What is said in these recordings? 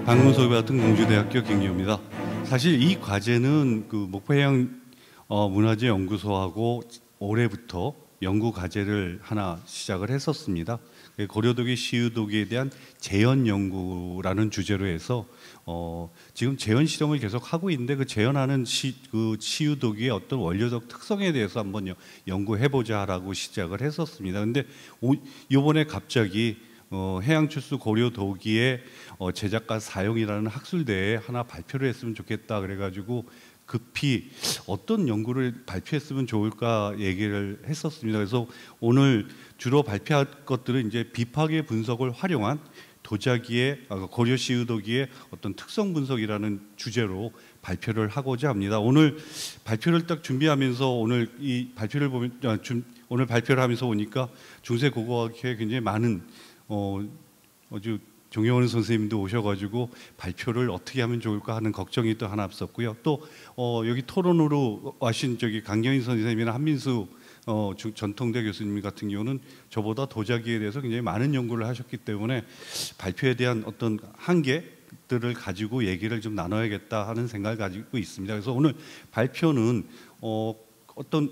방문소개 같은 공주대학교 김기호입니다. 사실 이 과제는 그 목포해양 문화재연구소하고 올해부터 연구 과제를 하나 시작을 했었습니다. 고려도기 시유도기에 대한 재현 연구라는 주제로 해서 지금 재현 실험을 계속 하고 있는데 그 재현하는 시유도기의 어떤 원료적 특성에 대해서 한번 연구해보자라고 시작을 했었습니다. 근데 이번에 갑자기 해양출수 고려도기의 제작과 사용이라는 학술대회에 하나 발표를 했으면 좋겠다 그래가지고 급히 어떤 연구를 발표했으면 좋을까 얘기를 했었습니다. 그래서 오늘 주로 발표할 것들은 이제 비파괴 분석을 활용한 도자기의 고려 시유도기의 어떤 특성 분석이라는 주제로 발표를 하고자 합니다. 오늘 발표를 딱 준비하면서 오늘 이 발표를 보면 오늘 발표를 하면서 보니까 중세고고학회에 굉장히 많은 아주 정영원 선생님도 오셔가지고 발표를 어떻게 하면 좋을까 하는 걱정이 또 하나 앞섰고요. 또 여기 토론으로 와신 저기 강경인 선생님이나 한민수 전통대 교수님 같은 경우는 저보다 도자기에 대해서 굉장히 많은 연구를 하셨기 때문에 발표에 대한 어떤 한계들을 가지고 얘기를 좀 나눠야겠다 하는 생각을 가지고 있습니다. 그래서 오늘 발표는 어떤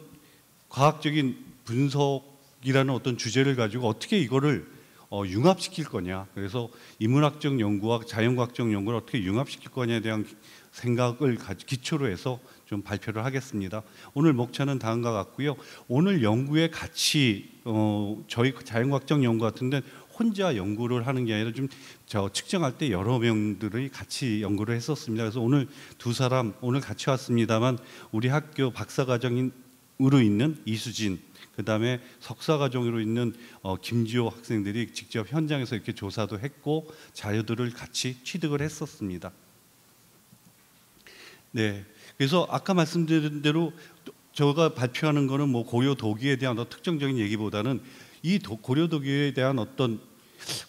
과학적인 분석이라는 어떤 주제를 가지고 어떻게 이거를 융합시킬 거냐, 그래서 인문학적 연구와 자연과학적 연구를 어떻게 융합시킬 거냐에 대한 생각을 기초로 해서 좀 발표를 하겠습니다. 오늘 목차는 다음과 같고요. 오늘 연구의 가치, 저희 자연과학적 연구 같은데 혼자 연구를 하는 게 아니라 좀 측정할 때 여러 명들이 같이 연구를 했었습니다. 그래서 오늘 두 사람 오늘 같이 왔습니다만 우리 학교 박사과정으로 있는 이수진, 그 다음에 석사과정으로 있는 김지호 학생들이 직접 현장에서 이렇게 조사도 했고 자료들을 같이 취득을 했었습니다. 네, 그래서 아까 말씀드린 대로 제가 발표하는 거는 뭐 고려도기에 대한 특정적인 얘기보다는 이 고려도기에 대한 어떤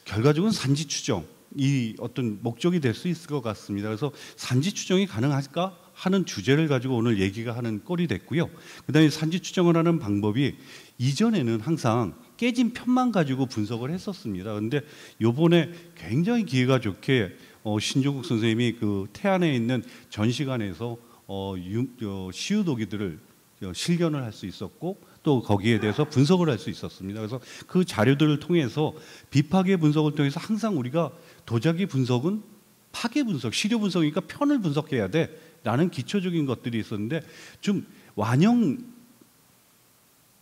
결과적인 산지 추정이 어떤 목적이 될 수 있을 것 같습니다. 그래서 산지 추정이 가능할까 하는 주제를 가지고 오늘 얘기가 하는 꼴이 됐고요. 그 다음에 산지 추정을 하는 방법이 이전에는 항상 깨진 편만 가지고 분석을 했었습니다. 그런데 요번에 굉장히 기회가 좋게 신조국 선생님이 그 태안에 있는 전시관에서 시유도기들을 실견을 할 수 있었고 또 거기에 대해서 분석을 할 수 있었습니다. 그래서 그 자료들을 통해서 비파괴 분석을 통해서 항상 우리가 도자기 분석은 파괴 분석, 시료 분석이니까 편을 분석해야 돼 라는 기초적인 것들이 있었는데 좀 완형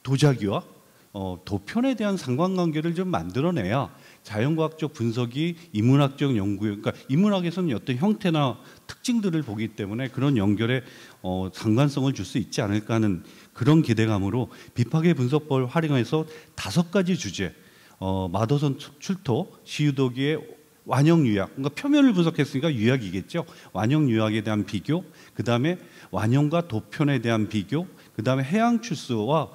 도자기와 도편에 대한 상관관계를 좀 만들어내야 자연과학적 분석이 인문학적 연구, 그러니까 인문학에서는 어떤 형태나 특징들을 보기 때문에 그런 연결에 상관성을 줄 수 있지 않을까 하는 그런 기대감으로 비파괴 분석법을 활용해서 5가지 주제, 마도선 출토, 시유도기의 완형 유약, 그러니까 표면을 분석했으니까 유약이겠죠. 완형 유약에 대한 비교, 그 다음에 완형과 도편에 대한 비교, 그 다음에 해양 출수와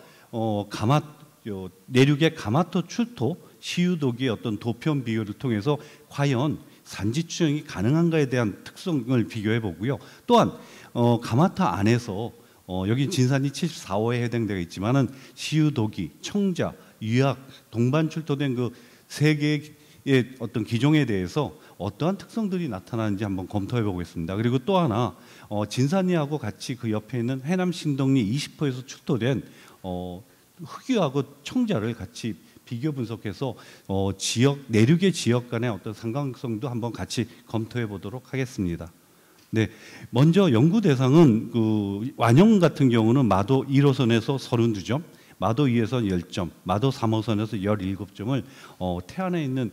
내륙의 가마토 출토, 시유도기의 어떤 도편 비교를 통해서 과연 산지 추정이 가능한가에 대한 특성을 비교해 보고요. 또한 가마타 안에서 여기 진산이 74호에 해당되어 있지만은 시유도기, 청자, 유약, 동반 출토된 그 세 개의 어떤 기종에 대해서 어떠한 특성들이 나타나는지 한번 검토해 보겠습니다. 그리고 또 하나 진산이하고 같이 그 옆에 있는 해남 신덕리 20호에서 출토된 흑유하고 청자를 같이 비교 분석해서 내륙의 지역 간의 어떤 상관성도 한번 같이 검토해 보도록 하겠습니다. 네, 먼저 연구 대상은 그 완형 같은 경우는 마도 1호선에서 32점, 마도 2에서 10점, 마도 3호선에서 17점을 태안에 있는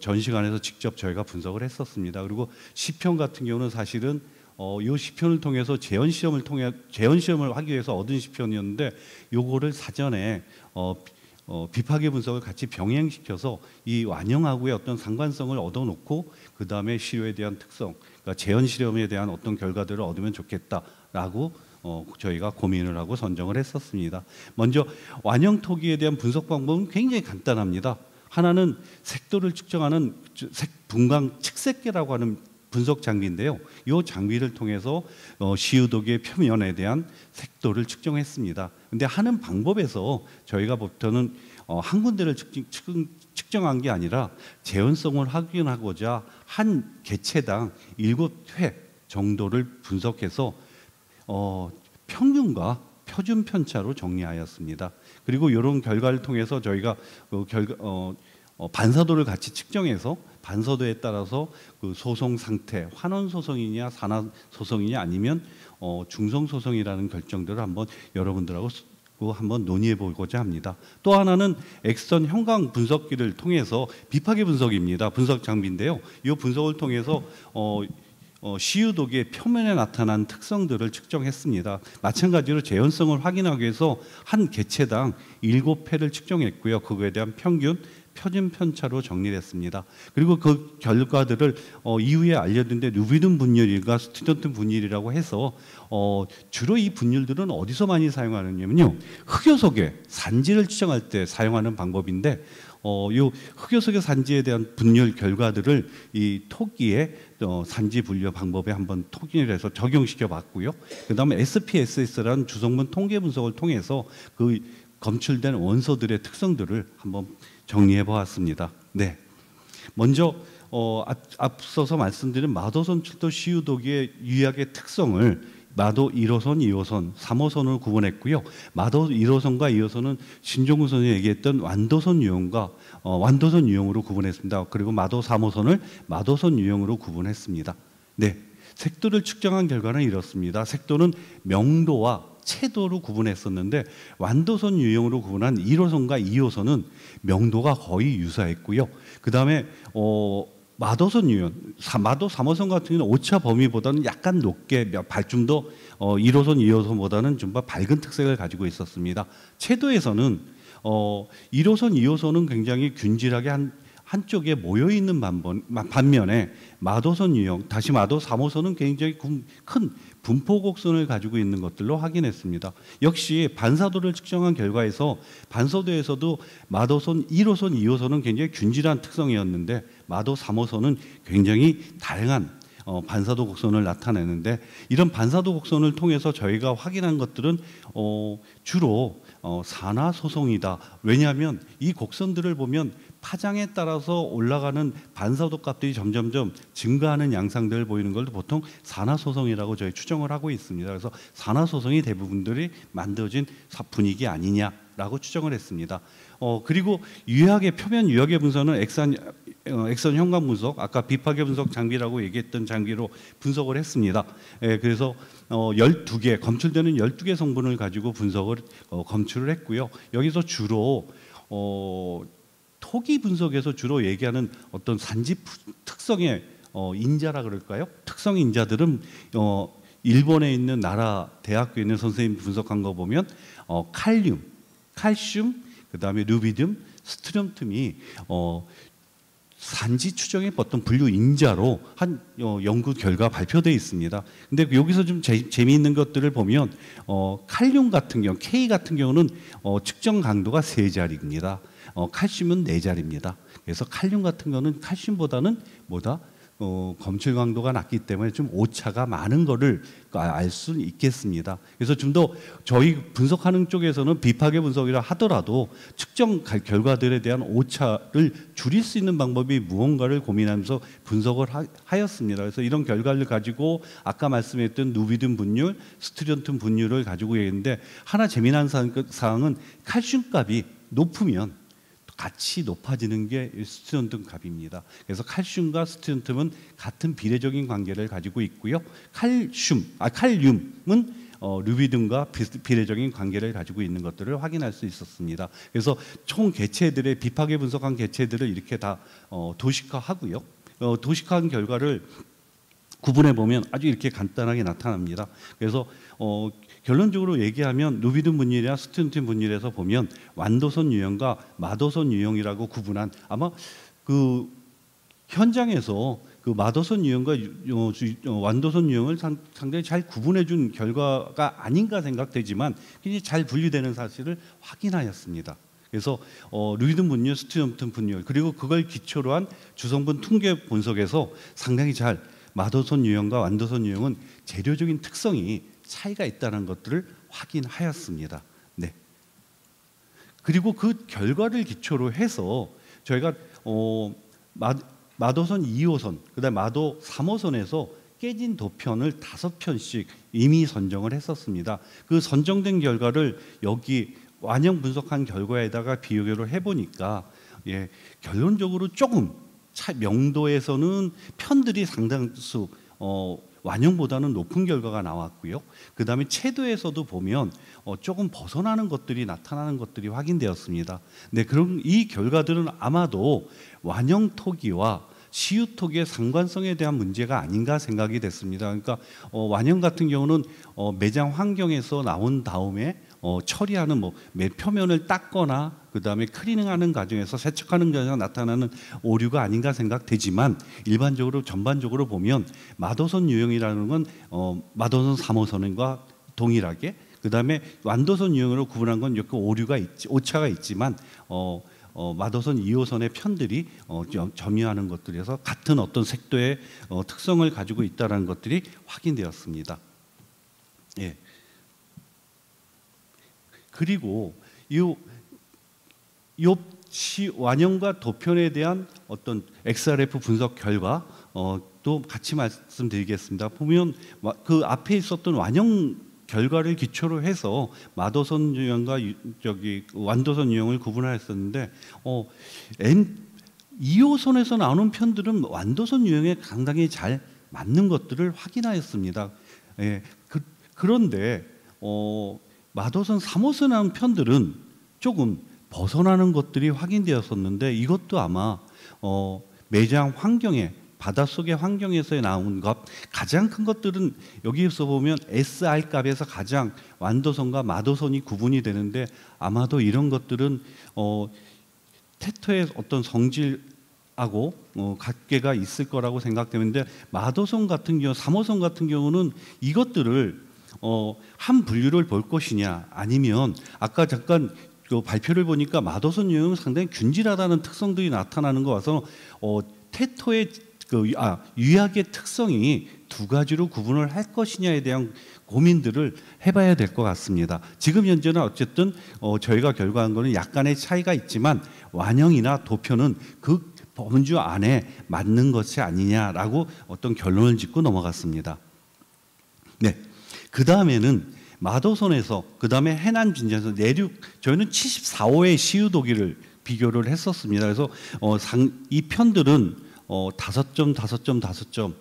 전시관에서 직접 저희가 분석을 했었습니다. 그리고 시편 같은 경우는 사실은 이 시편을 통해서 재현 시험을 하기 위해서 얻은 시편이었는데 요거를 사전에 비파괴 분석을 같이 병행시켜서 이 완형하고의 어떤 상관성을 얻어놓고 그 다음에 시료에 대한 특성, 그러니까 재현 실험에 대한 어떤 결과들을 얻으면 좋겠다라고 저희가 고민을 하고 선정을 했었습니다. 먼저 완형 토기에 대한 분석 방법은 굉장히 간단합니다. 하나는 색도를 측정하는 분광 측색계라고 하는 분석 장비인데요. 이 장비를 통해서 시유도기의 표면에 대한 색도를 측정했습니다. 근데 하는 방법에서 저희가 보통은 한 군데를 측정한 게 아니라 재현성을 확인하고자 한 개체당 7회 정도를 분석해서 평균과 표준 편차로 정리하였습니다. 그리고 이런 결과를 통해서 저희가 반사도를 같이 측정해서 반사도에 따라서 그 소송 상태, 환원 소송이냐 산하 소송이냐 아니면 중성 소송이라는 결정들을 한번 여러분들하고 한번 논의해 보고자 합니다. 또 하나는 엑선 형광 분석기를 통해서 비파괴 분석입니다. 분석 장비인데요. 이 분석을 통해서 시유독의 표면에 나타난 특성들을 측정했습니다. 마찬가지로 재현성을 확인하기 위해서 한 개체당 7회를 측정했고요. 그거에 대한 평균, 표준 편차로 정리를 했습니다. 그리고 그 결과들을 이후에 알려드는데 루비딘 분율과 스튜던트 분율이라고 해서 주로 이 분율들은 어디서 많이 사용하느냐면요. 흑요석의 산지를 측정할 때 사용하는 방법인데 이 흑요석의 산지에 대한 분율 결과들을 이 토기의 산지 분류 방법에 한번 토기를 해서 적용시켜 봤고요. 그 다음에 SPSS라는 주성분 통계 분석을 통해서 그 검출된 원소들의 특성들을 한번 정리해 보았습니다. 네, 먼저 앞서서 말씀드린 마도선 출도 시유독의 유약의 특성을 마도 1호선, 2호선, 3호선으로 구분했고요. 마도 1호선과 2호선은 신종구 선생이 얘기했던 완도선 유형과 완도선 유형으로 구분했습니다. 그리고 마도 3호선을 마도선 유형으로 구분했습니다. 네, 색도를 측정한 결과는 이렇습니다. 색도는 명도와 채도로 구분했었는데 완도선 유형으로 구분한 1호선과 2호선은 명도가 거의 유사했고요. 그 다음에 마도선 유형, 마도 3호선 같은 경우는 오차 범위보다는 약간 높게 좀 더 1호선, 2호선보다는 좀 더 밝은 특색을 가지고 있었습니다. 채도에서는 1호선, 2호선은 굉장히 균질하게 한쪽에 모여 있는 반면에 마도선 유형, 다시 마도 3호선은 굉장히 큰 분포 곡선을 가지고 있는 것들로 확인했습니다. 역시 반사도를 측정한 결과에서 반사도에서도 마도선 1호선, 2호선은 굉장히 균질한 특성이었는데 마도 3호선은 굉장히 다양한 반사도 곡선을 나타내는데 이런 반사도 곡선을 통해서 저희가 확인한 것들은 주로 산화 소송이다. 왜냐하면 이 곡선들을 보면 파장에 따라서 올라가는 반사도 값들이 점점점 증가하는 양상들을 보이는 걸 보통 산화 소송이라고 저희 추정을 하고 있습니다. 그래서 산화 소송이 대부분들이 만들어진 분위기 아니냐라고 추정을 했습니다. 그리고 유약의 표면 유약의 분석은 엑선 형광 분석, 아까 비파괴 분석 장비라고 얘기했던 장비로 분석을 했습니다. 그래서 12개 검출되는 12개 성분을 가지고 분석을 검출을 했고요. 여기서 주로 토기 분석에서 주로 얘기하는 어떤 산지 특성의 인자라 그럴까요? 특성 인자들은 일본에 있는 나라 대학교에 있는 선생님 분석한 거 보면 칼륨, 칼슘, 그 다음에 루비듐, 스트론튬이 산지 추정의 어떤 분류 인자로 한 연구 결과 발표되어 있습니다. 근데 여기서 좀 재미있는 것들을 보면 칼륨 같은 경우, K 같은 경우는 측정 강도가 3자리입니다. 칼슘은 4자리입니다. 그래서 칼륨 같은 경우는 칼슘보다는 검출 강도가 낮기 때문에 좀 오차가 많은 거를 알 수 있겠습니다. 그래서 좀 더 저희 분석하는 쪽에서는 비파괴 분석이라 하더라도 측정 결과들에 대한 오차를 줄일 수 있는 방법이 무언가를 고민하면서 분석을 하였습니다. 그래서 이런 결과를 가지고 아까 말씀했던 루비딘 분율, 스트론튬 분율을 가지고 있는데 하나 재미난 사항은 칼슘 값이 높으면 같이 높아지는 게 스트론튬 값입니다. 그래서 칼슘과 스트론튬은 같은 비례적인 관계를 가지고 있고요. 칼륨은 루비딘과 비례적인 관계를 가지고 있는 것들을 확인할 수 있었습니다. 그래서 총 개체들의 비파괴 분석한 개체들을 이렇게 다 도식화하고요. 도식화한 결과를 구분해 보면 아주 이렇게 간단하게 나타납니다. 그래서 결론적으로 얘기하면 루비딘 분율이나 스트론튬 분율에서 보면 완도선 유형과 마도선 유형이라고 구분한 아마 그 현장에서 그 마도선 유형과 완도선 유형을 상당히 잘 구분해 준 결과가 아닌가 생각되지만 굉장히 잘 분류되는 사실을 확인하였습니다. 그래서 루비딘 분율, 스트론튬 분율 그리고 그걸 기초로 한 주성분 통계 분석에서 상당히 잘 마도선 유형과 완도선 유형은 재료적인 특성이 차이가 있다는 것들을 확인하였습니다. 네. 그리고 그 결과를 기초로 해서 저희가 마도선 2호선, 그다음에 마도 3호선에서 깨진 도편을 5편씩 이미 선정을 했었습니다. 그 선정된 결과를 여기 완형 분석한 결과에다가 비교를 해보니까 결론적으로 조금 명도에서는 편들이 상당수 완형보다는 높은 결과가 나왔고요. 그 다음에 채도에서도 보면 조금 벗어나는 것들이 나타나는 것들이 확인되었습니다. 네, 그럼 이 결과들은 아마도 완형 토기와 시유 토기의 상관성에 대한 문제가 아닌가 생각이 됐습니다. 그러니까 완형 같은 경우는 매장 환경에서 나온 다음에 처리하는 표면을 닦거나 그 다음에 클리닝하는 과정에서 세척하는 과정에서 나타나는 오류가 아닌가 생각되지만 일반적으로 전반적으로 보면 마도선 유형이라는 건 마도선 3호선과 동일하게 그 다음에 완도선 유형으로 구분한 건 이렇게 오차가 있지만 마도선 2호선의 편들이 점유하는 것들에서 같은 어떤 색도의 특성을 가지고 있다는 것들이 확인되었습니다. 예. 그리고 완형과 도편에 대한 어떤 XRF 분석 결과 또 같이 말씀드리겠습니다. 보면 그 앞에 있었던 완형 결과를 기초로 해서 마도선 유형과 완도선 유형을 구분하였었는데 2호선에서 나오는 편들은 완도선 유형에 상당히 잘 맞는 것들을 확인하였습니다. 예, 그런데 마도선 3호선 나오는 편들은 조금 벗어나는 것들이 확인되었었는데 이것도 아마 매장 환경에 바닷속의 환경에서 나온 것 가장 큰 것들은 여기에서 보면 SR 값에서 가장 완도선과 마도선이 구분이 되는데 아마도 이런 것들은 테터의 어떤 성질하고 관계가 있을 거라고 생각되는데 마도선 같은 경우 3호선 같은 경우는 이것들을 한 분류를 볼 것이냐 아니면 아까 잠깐 그 발표를 보니까 마도선 유형은 상당히 균질하다는 특성들이 나타나는 거 와서 테토의 유약의 특성이 두 가지로 구분을 할 것이냐에 대한 고민들을 해봐야 될 것 같습니다. 지금 현재는 어쨌든 저희가 결과한 거는 약간의 차이가 있지만 완형이나 도표는 그 범주 안에 맞는 것이 아니냐라고 어떤 결론을 짓고 넘어갔습니다. 네, 그 다음에는 마도선에서 그 다음에 해남 진지에서 내륙 저희는 74호의 시유도기를 비교를 했었습니다. 그래서 이 편들은 5점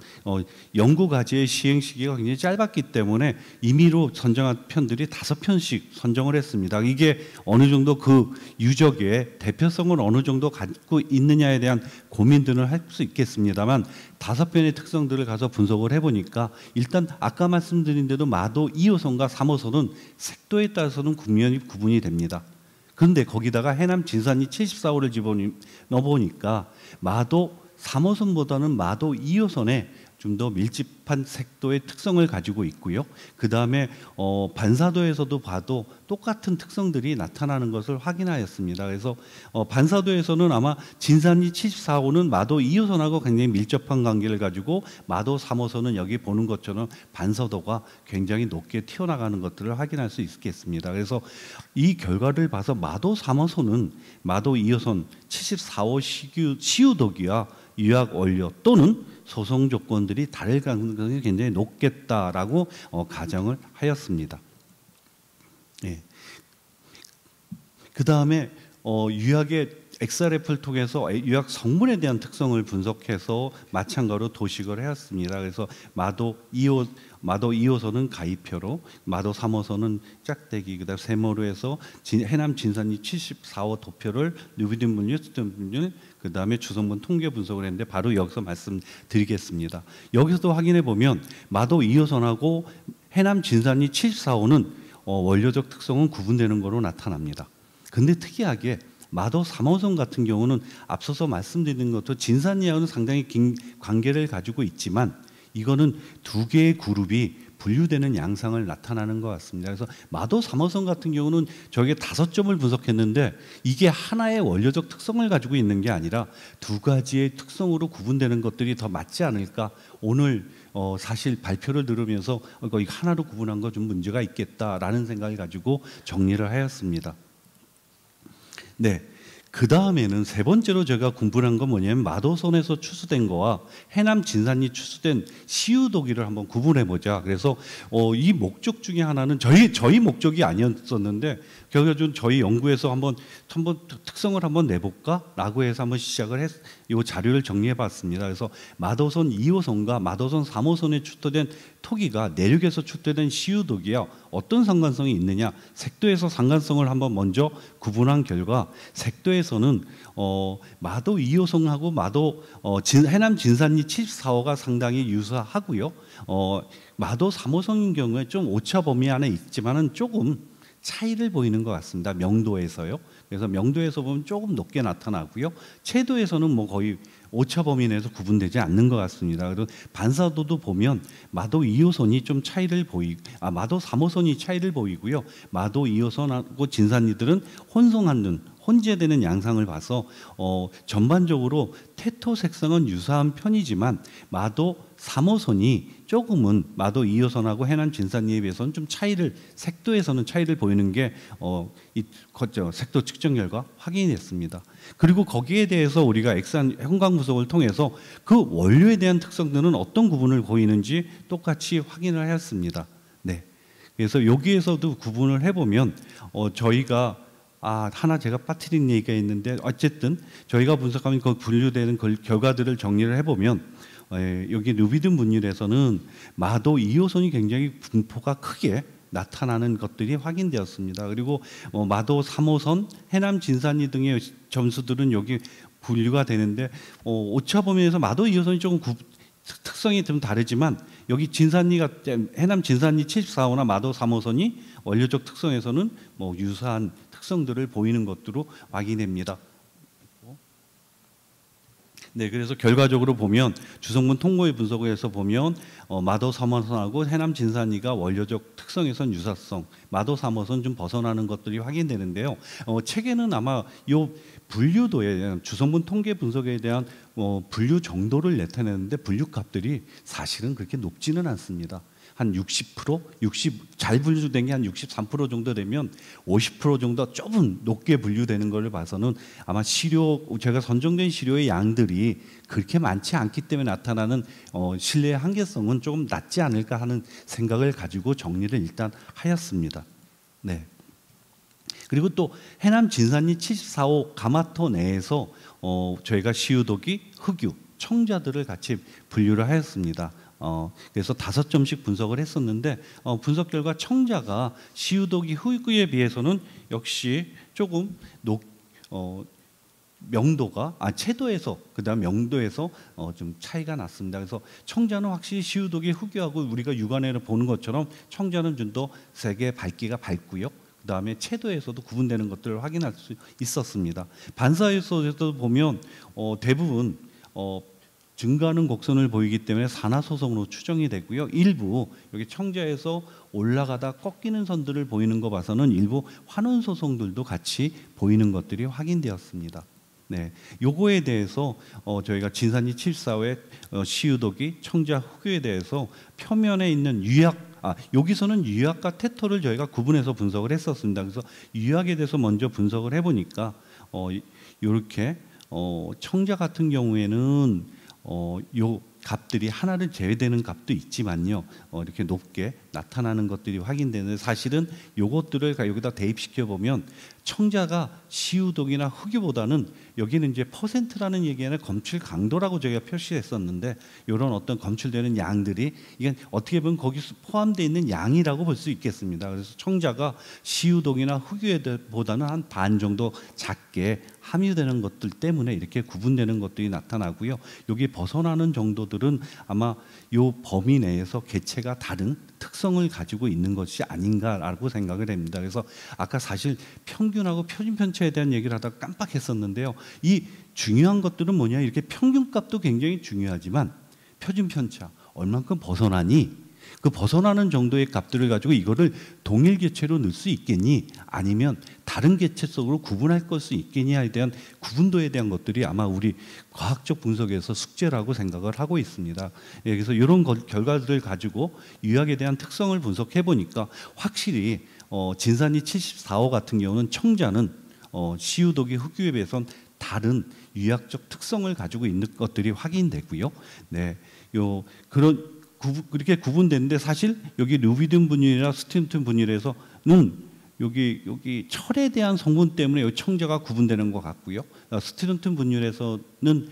연구 과제의 시행 시기가 굉장히 짧았기 때문에 임의로 선정한 편들이 5편씩 선정을 했습니다. 이게 어느 정도 그 유적의 대표성을 어느 정도 갖고 있느냐에 대한 고민들을 할 수 있겠습니다만 5편의 특성들을 가서 분석을 해보니까 일단 아까 말씀드린 대로 마도 2호선과 3호선은 색도에 따라서는 구분이 됩니다. 그런데 거기다가 해남 진산이 74호를 집어넣어보니까 마도 3호선보다는 마도 2호선에 좀 더 밀집한 색도의 특성을 가지고 있고요. 그 다음에 반사도에서도 봐도 똑같은 특성들이 나타나는 것을 확인하였습니다. 그래서 반사도에서는 아마 진산리 74호는 마도 2호선하고 굉장히 밀접한 관계를 가지고 마도 3호선은 여기 보는 것처럼 반사도가 굉장히 높게 튀어나가는 것들을 확인할 수 있겠습니다. 그래서 이 결과를 봐서 마도 3호선은 마도 2호선 74호 시유도기와 유약 원료 또는 소송 조건들이 다를 가능성이 굉장히 높겠다라고 가정을 하였습니다. 예. 그 다음에 유약의 XRF를 통해서 유약 성분에 대한 특성을 분석해서 마찬가지로 도식을 하였습니다. 그래서 마도 2호선은 가이표로, 마도 3호선은 짝대기, 그다음 세모로에서 해남 진산리 74호 도표를 누비딘 분류, 스텐 분류, 그 다음에 주성분 통계 분석을 했는데 바로 여기서 말씀드리겠습니다. 여기서도 확인해 보면 마도 2호선하고 해남 진산리 74호는 원료적 특성은 구분되는 것으로 나타납니다. 근데 특이하게 마도 3호선 같은 경우는 앞서서 말씀드린 것도 진산리하고는 상당히 긴 관계를 가지고 있지만 이거는 두 개의 그룹이 분류되는 양상을 나타나는 것 같습니다. 그래서 마도 3호선 같은 경우는 저게 5점을 분석했는데 이게 하나의 원료적 특성을 가지고 있는 게 아니라 두 가지의 특성으로 구분되는 것들이 더 맞지 않을까. 오늘 사실 발표를 들으면서 이거 하나로 구분한 거 좀 문제가 있겠다라는 생각을 가지고 정리를 하였습니다. 네. 그 다음에는 세 번째로 제가 공부한 건 뭐냐면 마도선에서 추수된 거와 해남 진산리 추수된 시우도기를 한번 구분해 보자. 그래서 이 목적 중에 하나는 저희 목적이 아니었었는데 결과적으로 저희 연구에서 한번 특성을 한번 내볼까라고 해서 한번 시작을 이 자료를 정리해 봤습니다. 그래서 마도선 2호선과 마도선 3호선에 출토된 토기가 내륙에서 출토된 시우도기와 어떤 상관성이 있느냐, 색도에서 상관성을 한번 먼저 구분한 결과 색도에서는 마도 2호선하고 마도 해남 진산리 74호가 상당히 유사하고요. 마도 3호선인 경우에 좀 오차 범위 안에 있지만은 조금 차이를 보이는 것 같습니다. 명도에서요. 그래서 명도에서 보면 조금 높게 나타나고요. 채도에서는 뭐 거의 오차 범위 내에서 구분되지 않는 것 같습니다. 그리고 반사도도 보면 마도 2호선이 좀 차이를 마도 3호선이 차이를 보이고요. 마도 2호선하고 진산리들은 혼재되는 양상을 봐서 전반적으로 태토 색상은 유사한 편이지만 마도 3호선이 조금은 마도 2호선하고 해남 진산리에 비해서는 좀 색도에서는 차이를 보이는 게 색도 측정 결과 확인이 됐습니다. 그리고 거기에 대해서 우리가 엑산 형광 분석을 통해서 그 원료에 대한 특성들은 어떤 구분을 보이는지 똑같이 확인을 하였습니다. 네. 그래서 여기에서도 구분을 해보면 저희가 하나 제가 빠뜨린 얘기가 있는데 어쨌든 저희가 분석하면 그 분류되는 결과들을 정리를 해보면 여기 누비든 분율에서는 마도 2호선이 굉장히 분포가 크게 나타나는 것들이 확인되었습니다. 그리고 마도 3호선, 해남 진산리 등의 점수들은 여기 분류가 되는데 오차 범위에서 마도 2호선이 조금 특성이 좀 다르지만 여기 해남 진산리 74호나 마도 3호선이 원료적 특성에서는 유사한 특성들을 보이는 것으로 확인됩니다. 네, 그래서 결과적으로 보면 주성분 통고의 분석에서 보면 마도 3호선하고 해남 진산리가 원료적 특성에선 유사성, 마도 3호선 좀 벗어나는 것들이 확인되는데요. 책에는 아마 이 분류도에 대한 주성분 통계 분석에 대한 분류 정도를 나타내는데 분류값들이 사실은 그렇게 높지는 않습니다. 한 60%, 잘 분류된 게 한 63% 정도 되면 50% 정도 조금 높게 분류되는 것을 봐서는 아마 제가 선정된 시료의 양들이 그렇게 많지 않기 때문에 나타나는 신뢰의 한계성은 조금 낮지 않을까 하는 생각을 가지고 정리를 일단 하였습니다. 네. 그리고 또 해남 진산리 74호 가마토 내에서 저희가 시우도기, 흑유, 청자들을 같이 분류를 하였습니다. 그래서 5점씩 분석을 했었는데 분석 결과 청자가 시우도기 흑유에 비해서는 역시 조금 명도가 채도에서 그다음 명도에서 좀 차이가 났습니다. 그래서 청자는 확실히 시우도기 흑유하고 우리가 육안으로 보는 것처럼 청자는 좀 더 색의 밝기가 밝고요. 그 다음에 채도에서도 구분되는 것들을 확인할 수 있었습니다. 반사에서도 보면 대부분 증가하는 곡선을 보이기 때문에 산화소성으로 추정이 되고요. 일부 여기 청자에서 올라가다 꺾이는 선들을 보이는 거 봐서는 일부 환원소성들도 같이 보이는 것들이 확인되었습니다. 네, 요거에 대해서 저희가 진산리 74호의 시우도기, 청자, 흑유에 대해서 표면에 있는 여기서는 유약과 테토를 저희가 구분해서 분석을 했었습니다. 그래서 유약에 대해서 먼저 분석을 해보니까 이렇게 청자 같은 경우에는 요 값들이 하나를 제외되는 값도 있지만요, 이렇게 높게 나타나는 것들이 확인되는데 사실은 요것들을 여기다 대입시켜 보면 청자가 시우독이나 흑유보다는 여기는 이제 퍼센트라는 얘기 아니라 검출 강도라고 저희가 표시했었는데 이런 어떤 검출되는 양들이 이게 어떻게 보면 거기서 포함되어 있는 양이라고 볼 수 있겠습니다. 그래서 청자가 시우독이나 흑유보다는 한 반 정도 작게 함유되는 것들 때문에 이렇게 구분되는 것들이 나타나고요. 여기 벗어나는 정도들은 아마 요 범위 내에서 개체가 다른 특성을 가지고 있는 것이 아닌가라고 생각을 합니다. 그래서 아까 사실 평균하고 표준 편차에 대한 얘기를 하다가 깜빡했었는데요. 이 중요한 것들은 뭐냐, 이렇게 평균값도 굉장히 중요하지만 표준 편차 얼만큼 벗어나니, 그 벗어나는 정도의 값들을 가지고 이거를 동일 개체로 넣을 수 있겠니, 아니면 다른 개체 속으로 구분할 수 있겠냐에 대한 구분도에 대한 것들이 아마 우리 과학적 분석에서 숙제라고 생각을 하고 있습니다. 그래서 이런 결과들을 가지고 유약에 대한 특성을 분석해 보니까 확실히 진산리 74호 같은 경우는 청자는 시유독이 흑유에 비해서는 다른 유약적 특성을 가지고 있는 것들이 확인되고요. 네, 그렇게 구분되는데 사실 여기 루비딘 분율이나 스티론튬 분율에서는 여기 철에 대한 성분 때문에 여기 청자가 구분되는 것 같고요. 스티론튬 분율에서는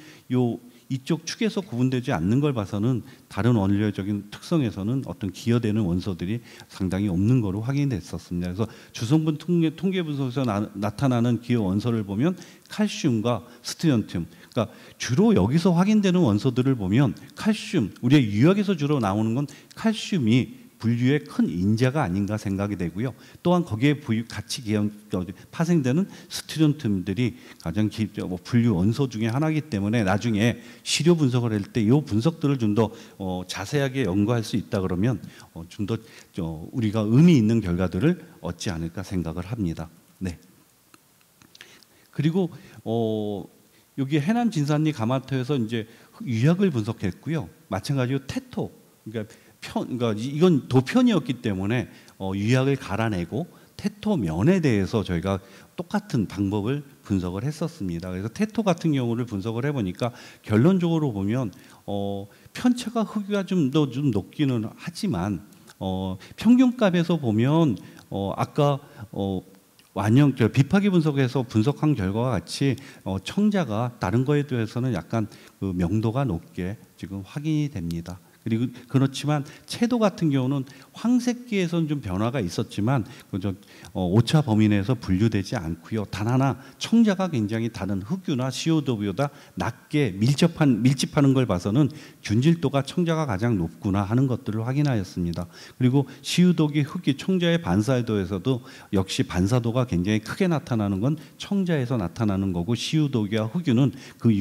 이쪽 축에서 구분되지 않는 걸 봐서는 다른 원료적인 특성에서는 어떤 기여되는 원소들이 상당히 없는 거로 확인됐었습니다. 그래서 주성분 통계 분석에서 나타나는 기여 원소를 보면 칼슘과 스티론튬, 그러니까 주로 여기서 확인되는 원소들을 보면 칼슘, 우리의 유약에서 주로 나오는 건 칼슘이 분류의 큰 인자가 아닌가 생각이 되고요. 또한 거기에 같이 파생되는 스티론튬들이 가장 분류 원소 중에 하나이기 때문에 나중에 시료 분석을 할 때 이 분석들을 좀 더 자세하게 연구할 수 있다 그러면 좀 더 우리가 의미 있는 결과들을 얻지 않을까 생각을 합니다. 네. 그리고 여기 해남 진산리 가마토에서 이제 유약을 분석했고요. 마찬가지로 테토, 그러니까 이건 도편이었기 때문에 유약을 갈아내고 테토면에 대해서 저희가 똑같은 방법을 분석을 했었습니다. 그래서 테토 같은 경우를 분석을 해보니까 결론적으로 보면 편차가 흑유가 좀 높기는 하지만 평균값에서 보면 아까 완형 비파기 분석에서 분석한 결과와 같이 청자가 다른 거에 대해서는 약간 그 명도가 높게 지금 확인이 됩니다. 그리고 그렇지만 채도 같은 경우는 황색기에서는 좀 변화가 있었지만 오차 범위 내에서 분류되지 않고요. 단 하나 청자가 굉장히 다른 흑유나 CO2보다 낮게 밀집하는 걸 봐서는 균질도가 청자가 가장 높구나 하는 것들을 확인하였습니다. 그리고 시유독이 흑유 청자의 반사도에서도 역시 반사도가 굉장히 크게 나타나는 건 청자에서 나타나는 거고 시유독이와 흑유는 그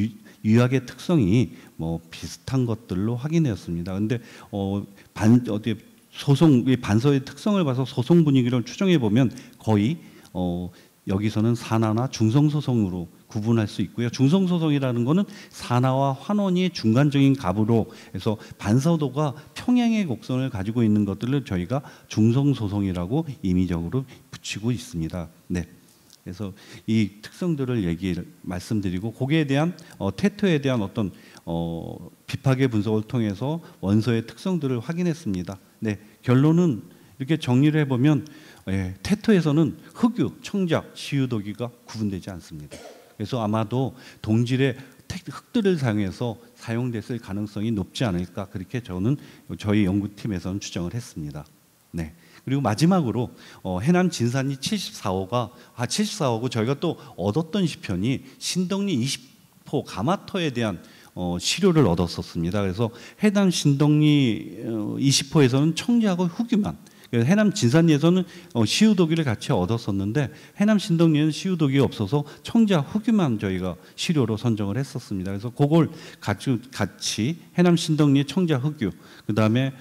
유약의 특성이 비슷한 것들로 확인되었습니다. 그런데 반서의 특성을 봐서 소송 분위기를 추정해 보면 거의 여기서는 산화나 중성 소송으로 구분할 수 있고요. 중성 소송이라는 것은 산화와 환원이 중간적인 값으로 해서 반사도가 평행의 곡선을 가지고 있는 것들을 저희가 중성 소송이라고 임의적으로 붙이고 있습니다. 네. 그래서 이 특성들을 말씀드리고 거기에 대한 테토에 대한 어떤 비파계 분석을 통해서 원소의 특성들을 확인했습니다. 네, 결론은 이렇게 정리를 해보면 테토에서는 흑유, 청작, 시유독이가 구분되지 않습니다. 그래서 아마도 동질의 흑들을 사용해서 사용됐을 가능성이 높지 않을까 그렇게 저희 연구팀에서는 추정을 했습니다. 네. 그리고 마지막으로 해남 진산리 74호고 저희가 또 얻었던 시편이 신덕리 20호 가마터에 대한 시료를 얻었었습니다. 그래서 해남 신덕리 20호에서는 청자하고 흑유만, 해남 진산리에서는 시유독이를 같이 얻었었는데 해남 신덕리에는 시유독이 없어서 청자 흑유만 저희가 시료로 선정을 했었습니다. 그래서 그걸 같이 해남 신덕리의 청자 흑유, 그 다음에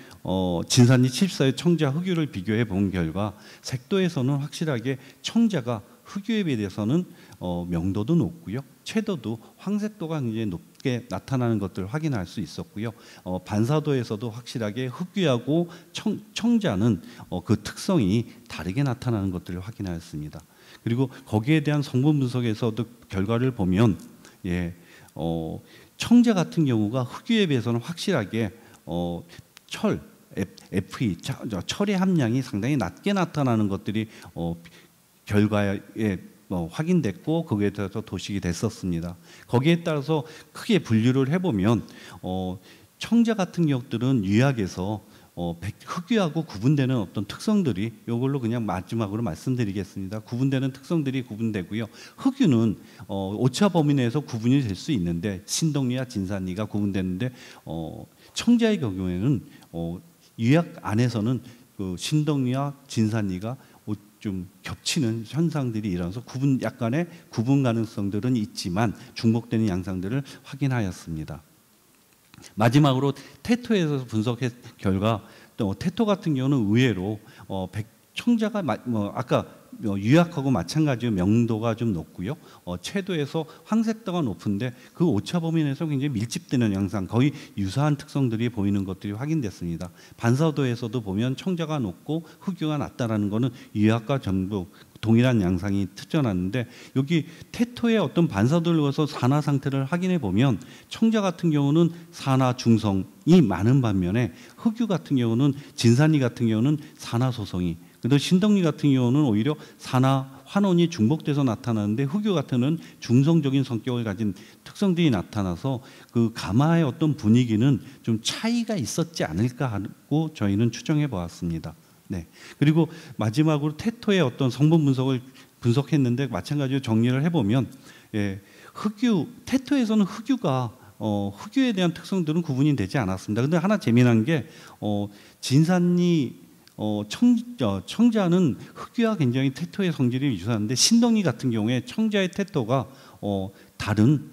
진산리 74의 청자 흑유를 비교해 본 결과 색도에서는 확실하게 청자가 흑유에 비해서는 명도도 높고요, 채도도 황색도가 굉장히 높게 나타나는 것들을 확인할 수 있었고요. 반사도에서도 확실하게 흑유하고 청자는 그 특성이 다르게 나타나는 것들을 확인하였습니다. 그리고 거기에 대한 성분 분석에서도 결과를 보면 청자 같은 경우가 흑유에 비해서는 확실하게 Fe, 철의 함량이 상당히 낮게 나타나는 것들이 결과에 확인됐고 거기에 따라서 도식이 됐었습니다. 거기에 따라서 크게 분류를 해보면 청자 같은 것들은 유약에서 흑유하고 구분되는 어떤 특성들이 이걸로 그냥 마지막으로 말씀드리겠습니다. 구분되는 특성들이 구분되고요. 흑유는 오차 범위 내에서 구분이 될 수 있는데 신덕리와 진산리가 구분되는데 청자의 경우에는 유약 안에서는 그 신덕리와 진산리가 좀 겹치는 현상들이 일어나서 약간의 구분 가능성들은 있지만 중복되는 양상들을 확인하였습니다. 마지막으로 테토에서 분석한 결과 또 테토 같은 경우는 의외로 청자가 아까 유약하고 마찬가지로 명도가 좀 높고요. 채도에서 황색도가 높은데 그 오차 범위 내에서 굉장히 밀집되는 양상, 거의 유사한 특성들이 보이는 것들이 확인됐습니다. 반사도에서도 보면 청자가 높고 흑유가 낮다라는 것은 유약과 전부 동일한 양상이 트져났는데 여기 태토의 어떤 반사도를 거서 산화 상태를 확인해 보면 청자 같은 경우는 산화 중성이 많은 반면에 흑유 같은 경우는 진산리 같은 경우는 산화 소성이, 그리고 신덕리 같은 경우는 오히려 산화 환원이 중복돼서 나타나는데 흑유 같은 경우는 중성적인 성격을 가진 특성들이 나타나서 그 가마의 어떤 분위기는 좀 차이가 있었지 않을까 하고 저희는 추정해 보았습니다. 네. 그리고 마지막으로 태토의 어떤 성분 분석을 분석했는데 마찬가지로 정리를 해보면, 예, 흑유, 태토에서는 흑유가 흑유에 대한 특성들은 구분이 되지 않았습니다. 근데 하나 재미난 게 진산리 청자는 흑유와 굉장히 태토의 성질이 유사한데 신덕리 같은 경우에 청자의 태토가 다른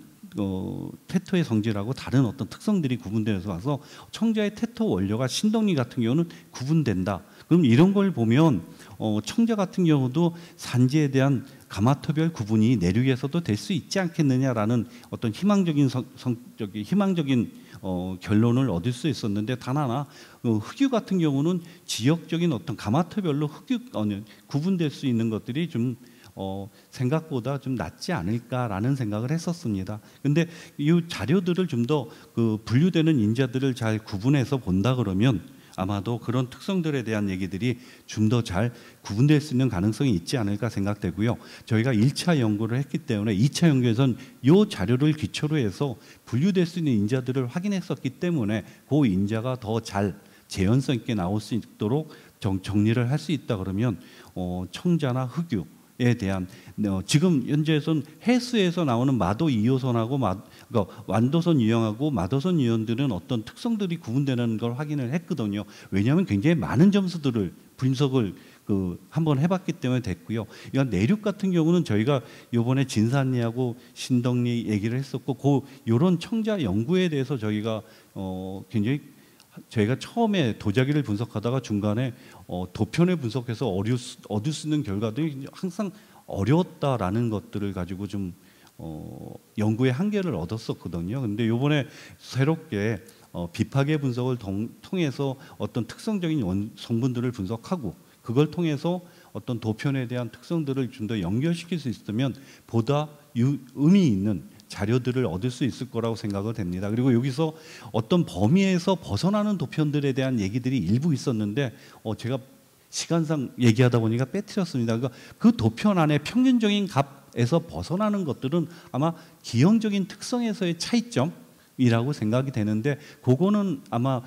태토의 성질하고 다른 어떤 특성들이 구분되어서 와서 청자의 태토 원료가 신덕리 같은 경우는 구분된다. 그럼 이런 걸 보면 청자 같은 경우도 산지에 대한 가마토별 구분이 내륙에서도 될 수 있지 않겠느냐라는 어떤 희망적인 결론을 얻을 수 있었는데, 단 하나 흑유 같은 경우는 지역적인 어떤 가마토별로 구분될 수 있는 것들이 좀 생각보다 좀 낫지 않을까라는 생각을 했었습니다. 근데 이 자료들을 좀 더 그 분류되는 인자들을 잘 구분해서 본다 그러면 아마도 그런 특성들에 대한 얘기들이 좀 더 잘 구분될 수 있는 가능성이 있지 않을까 생각되고요. 저희가 1차 연구를 했기 때문에 2차 연구에선 이 자료를 기초로 해서 분류될 수 있는 인자들을 확인했었기 때문에 그 인자가 더 잘 재현성 있게 나올 수 있도록 정리를 할 수 있다 그러면 청자나 흑유에 대한 지금 현재에선 해수에서 나오는 마도 2호선하고 그러니까 완도선 유형하고 마도선 유형들은 어떤 특성들이 구분되는 걸 확인을 했거든요. 왜냐하면 굉장히 많은 점수들을 분석을 한번 해봤기 때문에 됐고요. 이건 내륙 같은 경우는 저희가 이번에 진산리하고 신덕리 얘기를 했었고, 이런 청자 연구에 대해서 저희가 굉장히 저희가 처음에 도자기를 분석하다가 중간에 도편을 분석해서 얻을 수 있는 결과들이 항상 어려웠다라는 것들을 가지고 좀 연구의 한계를 얻었었거든요. 근데 이번에 새롭게 비파계 분석을 통해서 어떤 특성적인 성분들을 분석하고 그걸 통해서 어떤 도편에 대한 특성들을 좀 더 연결시킬 수 있으면 보다 의미 있는 자료들을 얻을 수 있을 거라고 생각을 됩니다. 그리고 여기서 어떤 범위에서 벗어나는 도편들에 대한 얘기들이 일부 있었는데 제가 시간상 얘기하다 보니까 빼뜨렸습니다. 그러니까 그 도편 안에 평균적인 값에서 벗어나는 것들은 아마 기형적인 특성에서의 차이점이라고 생각이 되는데, 그거는 아마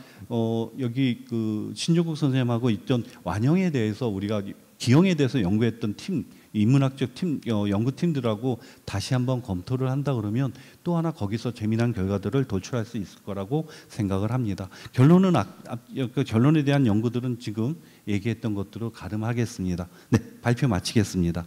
여기 그 신조국 선생님하고 있던 완형에 대해서 우리가 기형에 대해서 연구했던 인문학적 연구팀들하고 다시 한번 검토를 한다 그러면 또 하나 거기서 재미난 결과들을 도출할 수 있을 거라고 생각을 합니다. 결론에 대한 연구들은 지금 얘기했던 것들로 가름하겠습니다. 네, 발표 마치겠습니다.